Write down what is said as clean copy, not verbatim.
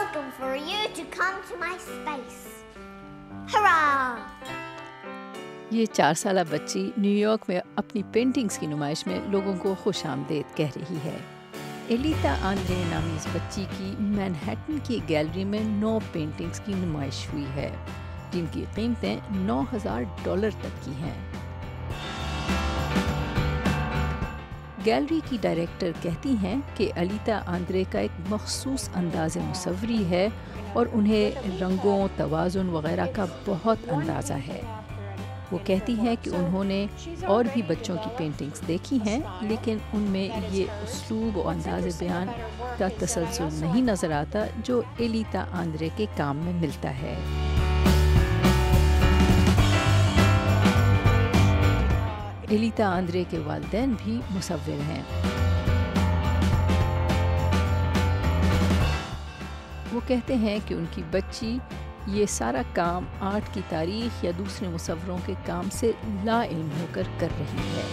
welcome for you to come to my space. Hurrah! یہ 4 سالہ بچی نیو یارک میں اپنی پینٹنگز کی نمائش میں لوگوں کو خوش آمدید کہہ رہی ہے۔ ایلیتا آندرے نامی اس بچی کی مینہٹن کی گیلری میں 9 پینٹنگز کی نمائش ہوئی ہے، جن کی قیمتیں $9,000 تک کی ہیں۔ گیلری کی ڈائریکٹر کہتی ہیں کہ ایلیتا آندرے کا ایک مخصوص انداز مصوری ہے اور انہیں رنگوں، توازن وغیرہ کا بہت اندازہ ہے۔ وہ کہتی ہیں کہ انہوں نے اور بھی بچوں کی پینٹنگز دیکھی ہیں، لیکن ان میں یہ اسلوب و انداز بیان کا تسلسل نہیں نظر آتا جو ایلیتا آندرے کے کام میں ملتا ہے۔ ایلیتا آندرے کے والدین بھی مصور ہیں۔ وہ کہتے ہیں کہ ان کی بچی یہ سارا کام آرٹ کی تاریخ یا دوسرے مصوروں کے کام سے لا علم ہو کر رہی ہے۔